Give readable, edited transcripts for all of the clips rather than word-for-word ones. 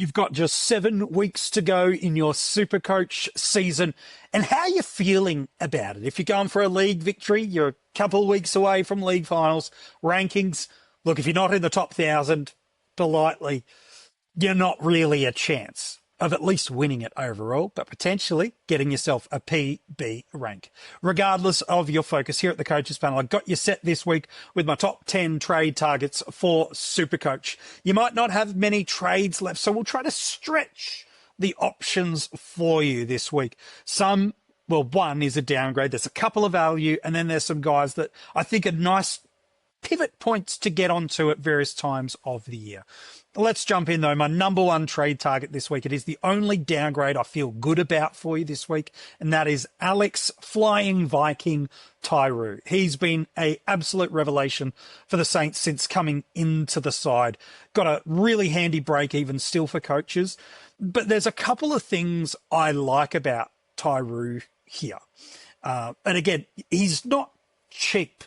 You've got just 7 weeks to go in your SuperCoach season. And how are you feeling about it? If you're going for a league victory, you're a couple of weeks away from league finals, rankings. Look, if you're not in the top 1,000, politely, you're not really a chance of at least winning it overall, but potentially getting yourself a PB rank. Regardless of your focus, here at the Coaches Panel, I got you set this week with my top 10 trade targets for SuperCoach. You might not have many trades left, so we'll try to stretch the options for you this week. One is a downgrade. There's a couple of value, and then there's some guys that I think are nice pivot points to get onto at various times of the year. Let's jump in, though. My number one trade target this week, it is the only downgrade I feel good about for you this week, and that is Alex Flying Viking Tauru. He's been an absolute revelation for the Saints since coming into the side. Got a really handy break even still for coaches, but there's a couple of things I like about Tauru here. And again, he's not cheap.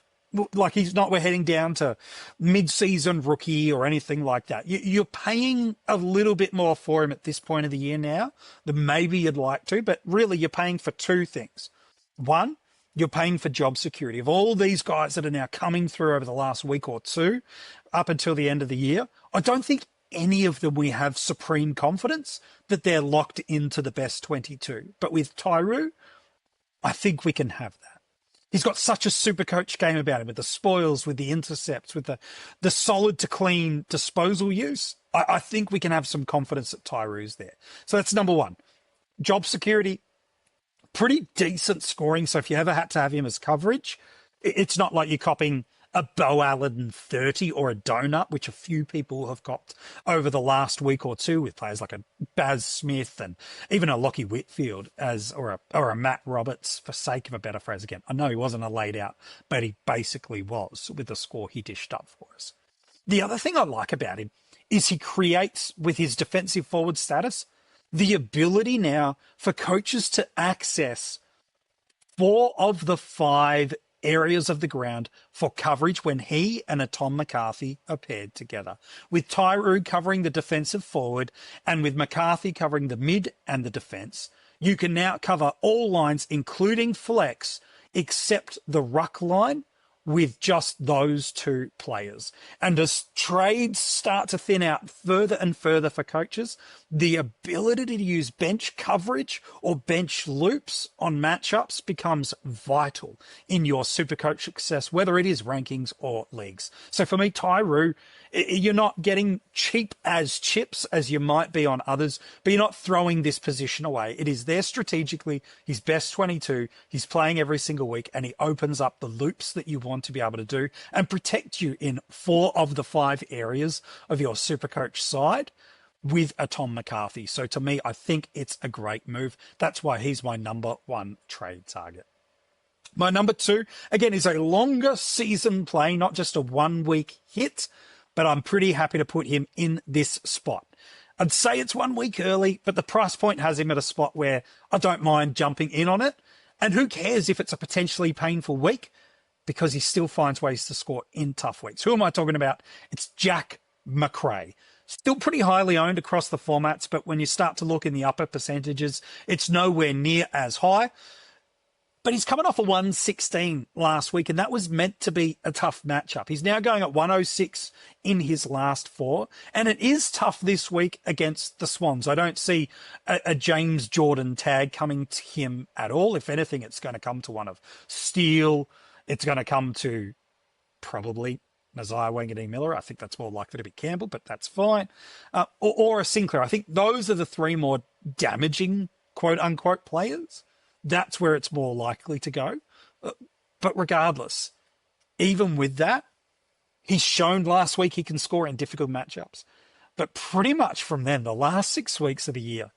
Like we're heading down to mid-season rookie or anything like that. You're paying a little bit more for him at this point of the year now than maybe you'd like to, but really you're paying for two things. One, you're paying for job security. Of all these guys that are now coming through over the last week or two, up until the end of the year, I don't think any of them we have supreme confidence that they're locked into the best 22. But with Tauru, I think we can have that. He's got such a super coach game about him with the spoils, with the intercepts, with the solid to clean disposal use. I think we can have some confidence that Tauru's there. So that's number one. Job security, pretty decent scoring. So if you ever had to have him as coverage, it's not like you're copying a Bo Allen 30 or a donut, which a few people have copped over the last week or two with players like a Baz Smith and even a Lachie Whitfield or a Matt Roberts, for sake of a better phrase. Again, I know he wasn't a laid out, but he basically was with the score he dished up for us. The other thing I like about him is he creates, with his defensive forward status, the ability now for coaches to access 4 of the 5 areas of the ground for coverage when he and Tom McCarthy are paired together. With Tauru covering the defensive forward and with McCarthy covering the mid and the defense, you can now cover all lines, including flex, except the ruck line, with just those 2 players. And as trades start to thin out further and further for coaches, the ability to use bench coverage or bench loops on matchups becomes vital in your SuperCoach success, whether it is rankings or leagues. So for me, Tauru, you're not getting cheap as chips as you might be on others, but you're not throwing this position away. It is there strategically. He's best 22. He's playing every single week, and he opens up the loops that you want to be able to do and protect you in 4 of the 5 areas of your SuperCoach side with a Tom McCarthy. So to me, I think it's a great move. That's why he's my number 1 trade target. My number 2, again, is a longer season play, not just a 1-week hit, but I'm pretty happy to put him in this spot. I'd say it's 1 week early, but the price point has him at a spot where I don't mind jumping in on it. And who cares if it's a potentially painful week, because he still finds ways to score in tough weeks. Who am I talking about? It's Zak Macrae. Still pretty highly owned across the formats, but when you start to look in the upper percentages, it's nowhere near as high. But he's coming off a 116 last week, and that was meant to be a tough matchup. He's now going at 106 in his last 4, and it is tough this week against the Swans. I don't see a James Jordan tag coming to him at all. If anything, it's going to come to one of Steele. It's going to come to probably Messiah Wanganeen-Miller. I think that's more likely to be Campbell, but that's fine. Or a Sinclair. I think those are the 3 more damaging, quote-unquote, players. That's where it's more likely to go. But regardless, even with that, he's shown last week he can score in difficult matchups. But pretty much from then, the last 6 weeks of the year,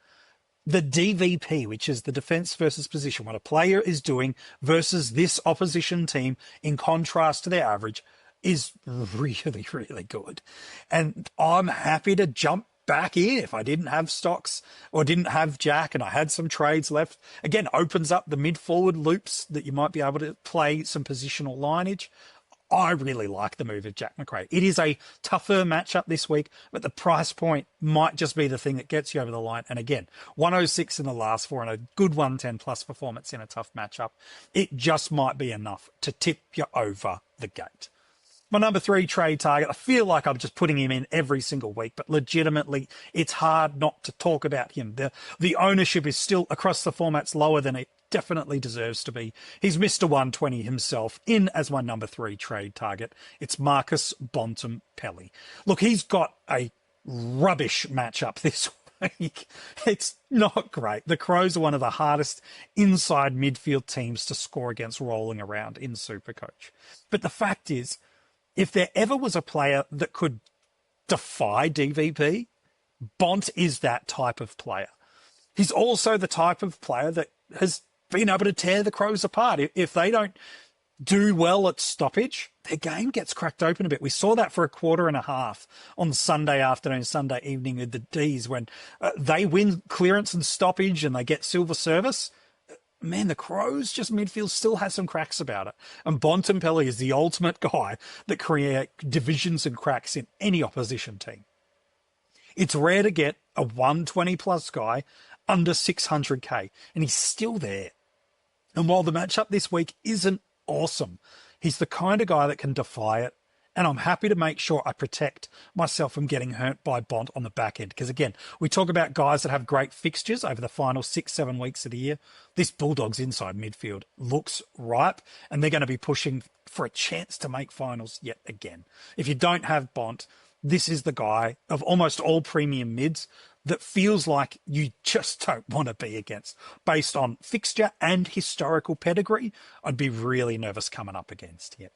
the DVP, which is the defense versus position, what a player is doing versus this opposition team in contrast to their average, is really, really good. And I'm happy to jump back in if I didn't have stocks or didn't have Jack and I had some trades left. Again, opens up the mid-forward loops that you might be able to play some positional lineage. I really like the move of Jack Macrae. It is a tougher matchup this week, but the price point might just be the thing that gets you over the line. And again, 106 in the last four and a good 110 plus performance in a tough matchup. It just might be enough to tip you over the gate. My number 3 trade target, I feel like I'm just putting him in every single week, but legitimately, it's hard not to talk about him. The ownership is still across the formats lower than it definitely deserves to be. He's Mr. 120 himself in as my number 3 trade target. It's Marcus Bontempelli. Look, he's got a rubbish matchup this week. It's not great. The Crows are one of the hardest inside midfield teams to score against rolling around in SuperCoach. But the fact is, if there ever was a player that could defy DVP, Bont is that type of player. He's also the type of player that has been able to tear the Crows apart. If they don't do well at stoppage, their game gets cracked open a bit. We saw that for a quarter and a half on Sunday afternoon, Sunday evening with the D's when they win clearance and stoppage and they get silver service. Man, the Crows, just midfield, still has some cracks about it. And Bontempelli is the ultimate guy that create divisions and cracks in any opposition team. It's rare to get a 120 plus guy under 600k, and he's still there. And while the matchup this week isn't awesome, he's the kind of guy that can defy it. And I'm happy to make sure I protect myself from getting hurt by Bont on the back end. Because again, we talk about guys that have great fixtures over the final 6-7 weeks of the year. This Bulldogs inside midfield looks ripe, and they're going to be pushing for a chance to make finals yet again. If you don't have Bont, this is the guy of almost all premium mids that feels like you just don't want to be against. Based on fixture and historical pedigree, I'd be really nervous coming up against him.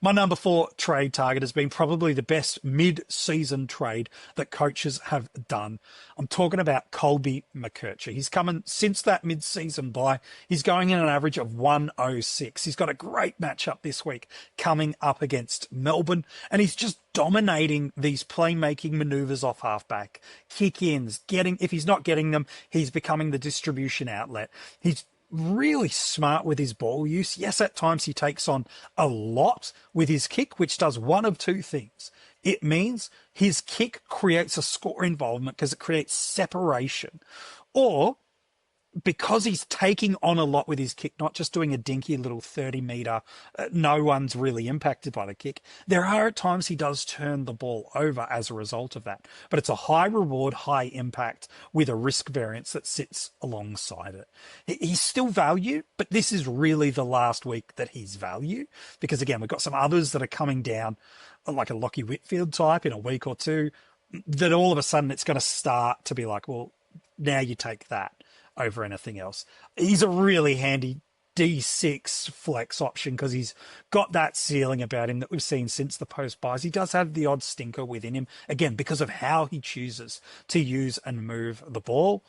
My number 4 trade target has been probably the best mid-season trade that coaches have done. I'm talking about Colby McKercher. He's coming since that mid-season bye. He's going in an average of 106. He's got a great matchup this week coming up against Melbourne, and he's just dominating these playmaking maneuvers off halfback, kick-ins, if he's not getting them, he's becoming the distribution outlet. He's really smart with his ball use. Yes, at times he takes on a lot with his kick, which does one of two things. It means his kick creates a score involvement because it creates separation, or because he's taking on a lot with his kick, not just doing a dinky little 30-metre, no one's really impacted by the kick. There are at times he does turn the ball over as a result of that. But it's a high reward, high impact with a risk variance that sits alongside it. He's still value, but this is really the last week that he's value. Because again, we've got some others that are coming down, like a Lachie Whitfield type in a week or two, that all of a sudden it's going to start to be like, well, now you take that over anything else. He's a really handy D6 flex option because he's got that ceiling about him that we've seen since the post buys. He does have the odd stinker within him, again, because of how he chooses to use and move the ball.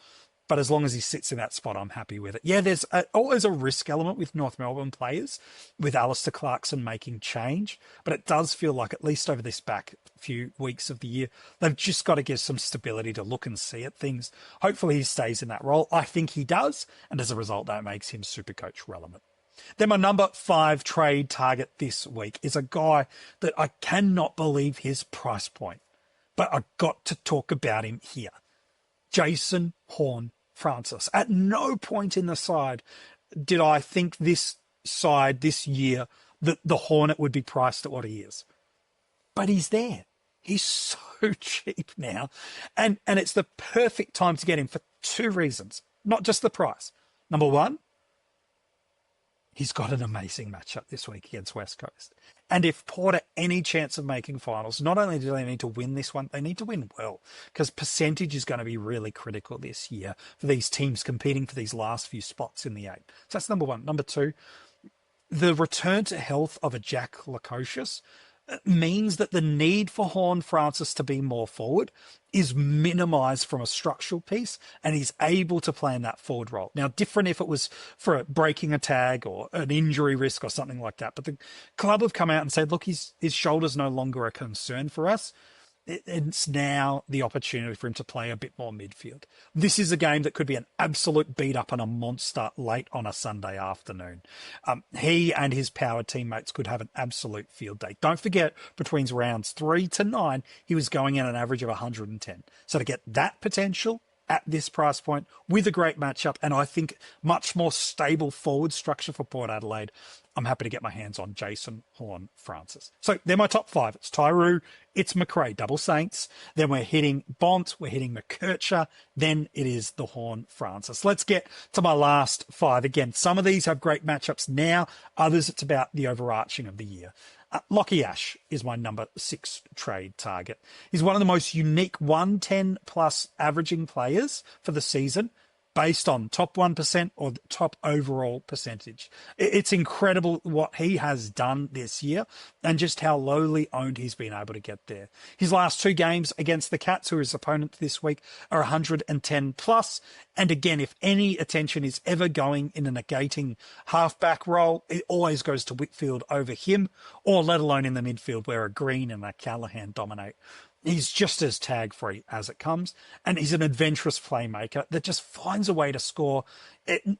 But as long as he sits in that spot, I'm happy with it. Yeah, there's always a risk element with North Melbourne players, with Alistair Clarkson making change. But it does feel like, at least over this back few weeks of the year, they've just got to give some stability to look and see at things. Hopefully he stays in that role. I think he does. And as a result, that makes him SuperCoach relevant. Then my number 5 trade target this week is a guy that I cannot believe his price point. But I've got to talk about him here. Jason Horne-Francis. At no point in the side did I think this side this year that the Hornet would be priced at what he is. But he's there. He's so cheap now. And it's the perfect time to get him for 2 reasons, not just the price. Number 1, he's got an amazing matchup this week against West Coast. And if Port are any chance of making finals, not only do they need to win this one, they need to win well, because percentage is going to be really critical this year for these teams competing for these last few spots in the 8. So that's number 1. Number 2, the return to health of a Jack Lachie means that the need for Horne-Francis to be more forward is minimised from a structural piece, and he's able to play in that forward role. Now, different if it was for breaking a tag or an injury risk or something like that, but the club have come out and said, look, his shoulder's no longer a concern for us. it's now the opportunity for him to play a bit more midfield. This is a game that could be an absolute beat up and a monster late on a Sunday afternoon. He and his power teammates could have an absolute field day. Don't forget, between rounds 3 to 9, he was going in an average of 110. So to get that potential at this price point with a great matchup, and I think much more stable forward structure for Port Adelaide, I'm happy to get my hands on Jason Horne-Francis. So they're my top 5. It's Tauru, it's Macrae, double Saints. Then we're hitting Bont, we're hitting McKercher. Then it is the Horne-Francis. Let's get to my last 5. Again, some of these have great matchups now. Others, it's about the overarching of the year. Lachie Ash is my number 6 trade target. He's one of the most unique 110 plus averaging players for the season, based on top 1% or top overall percentage. It's incredible what he has done this year and just how lowly owned he's been able to get there. His last 2 games against the Cats, who are his opponent this week, are 110 plus. And again, if any attention is ever going in a negating halfback role, it always goes to Whitfield over him, or let alone in the midfield where a Green and a Callaghan dominate. He's just as tag free as it comes, and he's an adventurous playmaker that just finds a way to score,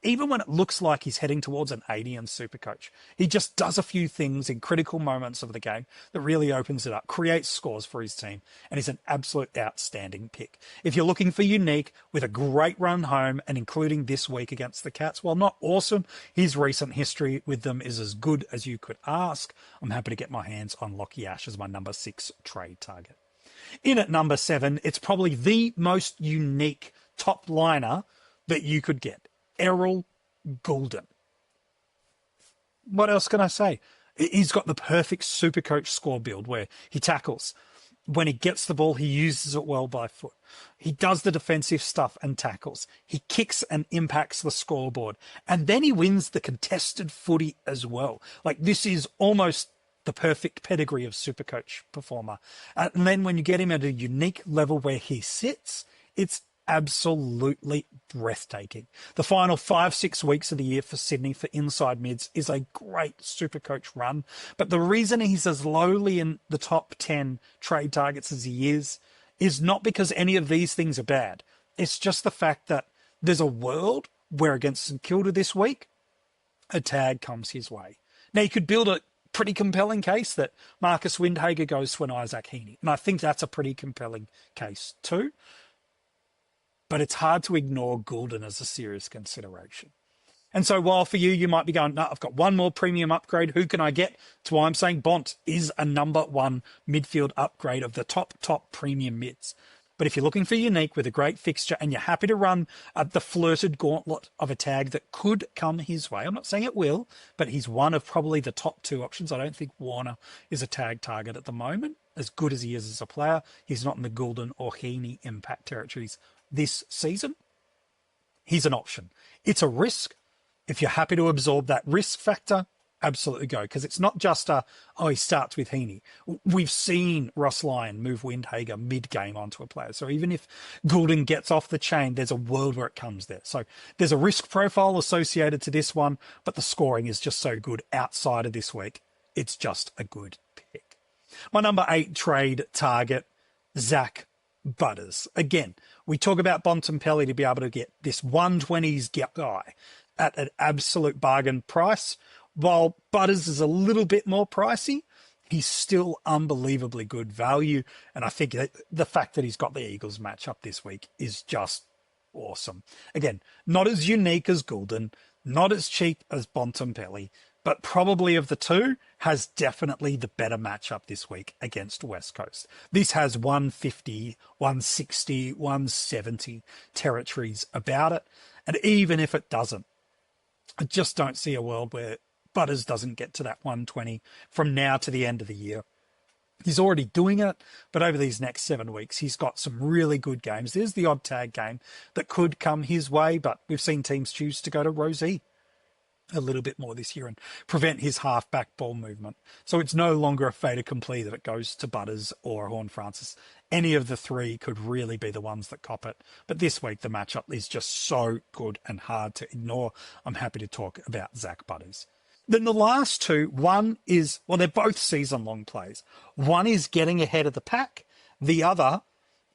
even when it looks like he's heading towards an 80 in SuperCoach. He just does a few things in critical moments of the game that really opens it up, creates scores for his team, and he's an absolute outstanding pick. If you're looking for unique with a great run home, and including this week against the Cats, while not awesome, his recent history with them is as good as you could ask. I'm happy to get my hands on Lachie Ash as my number 6 trade target. In at number 7, it's probably the most unique top liner that you could get. Errol Gulden. What else can I say? He's got the perfect SuperCoach score build where he tackles. When he gets the ball, he uses it well by foot. He does the defensive stuff and tackles. He kicks and impacts the scoreboard. And then he wins the contested footy as well. Like, this is almost the perfect pedigree of SuperCoach performer. And then when you get him at a unique level where he sits, it's absolutely breathtaking. The final 5-6 weeks of the year for Sydney for inside mids is a great SuperCoach run. But the reason he's as lowly in the top 10 trade targets as he is not because any of these things are bad. It's just the fact that there's a world where against St Kilda this week, a tag comes his way. Now, you could build a pretty compelling case that Marcus Windhager goes to an Isaac Heaney. And I think that's a pretty compelling case too. But it's hard to ignore Gulden as a serious consideration. And so while for you, you might be going, no, I've got one more premium upgrade. Who can I get? That's why I'm saying Bont is a number 1 midfield upgrade of the top premium mids. But if you're looking for unique with a great fixture and you're happy to run the flirted gauntlet of a tag that could come his way, I'm not saying it will, but he's one of probably the top 2 options. I don't think Warner is a tag target at the moment. As good as he is as a player, he's not in the Gulden or Heaney impact territories this season. He's an option. It's a risk. If you're happy to absorb that risk factor, absolutely go, because it's not just he starts with Heaney. We've seen Ross Lyon move Windhager mid-game onto a player. So even if Gulden gets off the chain, there's a world where it comes there. So there's a risk profile associated to this one, but the scoring is just so good outside of this week. It's just a good pick. My number 8 trade target, Zak Butters. Again, we talk about Bontempelli to be able to get this 120s guy at an absolute bargain price. While Butters is a little bit more pricey, he's still unbelievably good value. And I think that the fact that he's got the Eagles matchup this week is just awesome. Again, not as unique as Gulden, not as cheap as Bontempelli, but probably of the two has definitely the better matchup this week against West Coast. This has 150, 160, 170 territories about it. And even if it doesn't, I just don't see a world where Butters doesn't get to that 120 from now to the end of the year. He's already doing it, but over these next 7 weeks, he's got some really good games. There's the odd tag game that could come his way, but we've seen teams choose to go to Rosie a little bit more this year and prevent his half-back ball movement. So it's no longer a fait accompli that it goes to Butters or Horne-Francis. Any of the three could really be the ones that cop it. But this week, the matchup is just so good and hard to ignore. I'm happy to talk about Zak Butters. Then the last two, one is, well, they're both season-long plays. One is getting ahead of the pack, The other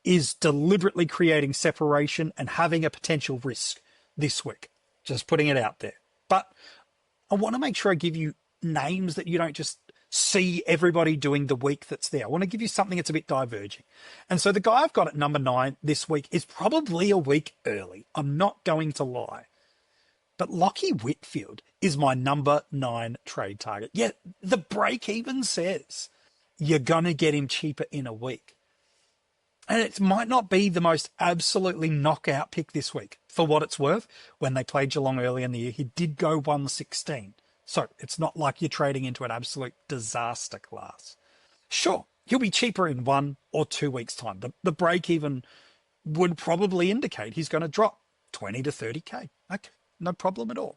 is deliberately creating separation and having a potential risk this week. Just putting it out there. But I want to make sure I give you names that you don't just see everybody doing the week that's there. I want to give you something that's a bit diverging. And so the guy I've got at number 9 this week is probably a week early. I'm not going to lie. But Lachie Whitfield is my number 9 trade target. Yeah, the break even says you're going to get him cheaper in a week. And it might not be the most absolutely knockout pick this week. For what it's worth, when they played Geelong early in the year, he did go 116. So it's not like you're trading into an absolute disaster class. Sure, he'll be cheaper in 1 or 2 weeks' time. The break even would probably indicate he's going to drop 20 to 30K. Okay, no problem at all.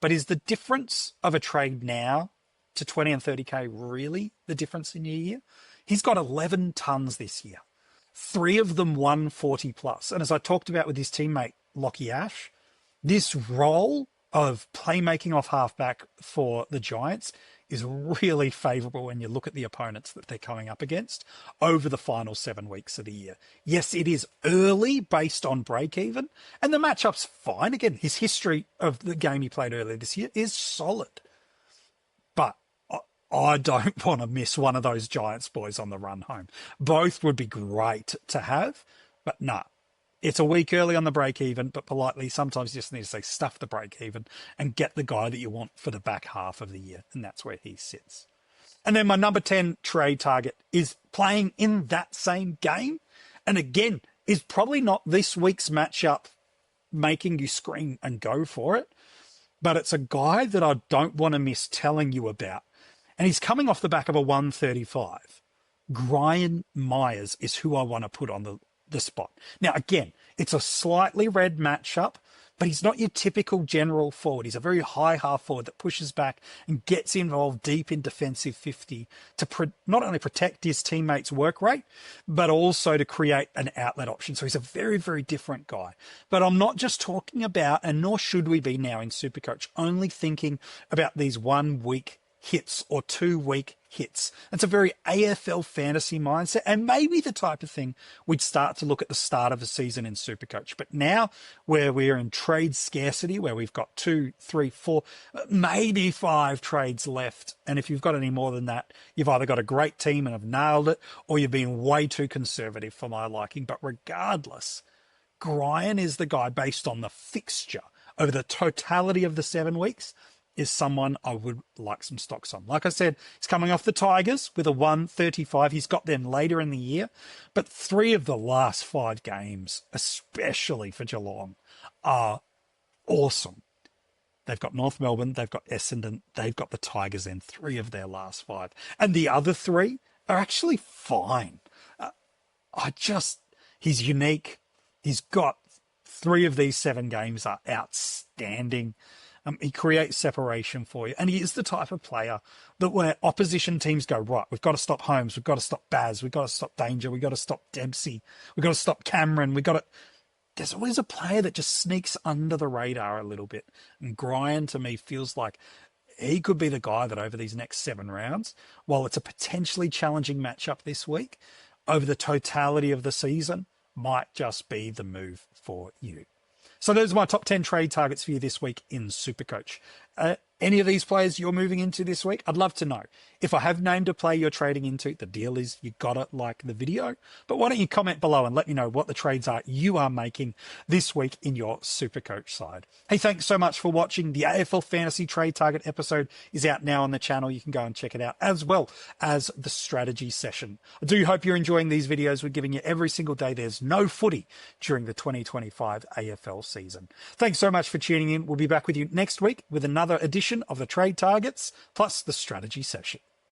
But is the difference of a trade now to 20 and 30K really the difference in your year? He's got 11 tons this year. 3 of them 140 plus. And as I talked about with his teammate, Lachie Ash, this role of playmaking off halfback for the Giants is really favourable when you look at the opponents that they're coming up against over the final 7 weeks of the year. Yes, it is early based on break even, and the matchup's fine. Again, his history of the game he played earlier this year is solid. But I don't want to miss one of those Giants boys on the run home. Both would be great to have, but nah. It's a week early on the break even, but politely, sometimes you just need to say stuff the break even and get the guy that you want for the back half of the year. And that's where he sits. And then my number 10 trade target is playing in that same game. And again, is probably not this week's matchup making you scream and go for it, but it's a guy that I don't want to miss telling you about. And he's coming off the back of a 135. Brian Myers is who I want to put on the spot. Now, again, it's a slightly red matchup, but he's not your typical general forward. He's a very high half forward that pushes back and gets involved deep in defensive 50 to not only protect his teammates' work rate, but also to create an outlet option. So he's a very, very different guy. But I'm not just talking about, and nor should we be now in Supercoach, only thinking about these 1 week hits or 2 week hits. It's a very AFL fantasy mindset, and maybe the type of thing we'd start to look at the start of a season in Supercoach. But now, where we're in trade scarcity, where we've got 2, 3, 4, maybe 5 trades left, and if you've got any more than that, you've either got a great team and have nailed it, or you've been way too conservative for my liking. But regardless, Brian is the guy based on the fixture over the totality of the 7 weeks. Is someone I would like some stocks on. Like I said, he's coming off the Tigers with a 135. He's got them later in the year. But 3 of the last 5 games, especially for Geelong, are awesome. They've got North Melbourne, they've got Essendon, they've got the Tigers in 3 of their last 5. And the other 3 are actually fine. He's unique. He's got 3 of these 7 games are outstanding. He creates separation for you. And he is the type of player that where opposition teams go, right, we've got to stop Holmes, we've got to stop Baz, we've got to stop Danger, we've got to stop Dempsey, we've got to stop Cameron, there's always a player that just sneaks under the radar a little bit. And Brian, to me, feels like he could be the guy that over these next 7 rounds, while it's a potentially challenging matchup this week, over the totality of the season, might just be the move for you. So those are my top 10 trade targets for you this week in Supercoach. Any of these players you're moving into this week, I'd love to know. If I have named a player you're trading into, the deal is you got it, like the video. But why don't you comment below and let me know what the trades are you are making this week in your Supercoach side. Hey, thanks so much for watching. The AFL Fantasy Trade Target episode is out now on the channel. You can go and check it out, as well as the strategy session. I do hope you're enjoying these videos. We're giving you every single day. There's no footy during the 2025 AFL season. Thanks so much for tuning in. We'll be back with you next week with another edition of the trade targets plus the strategy session.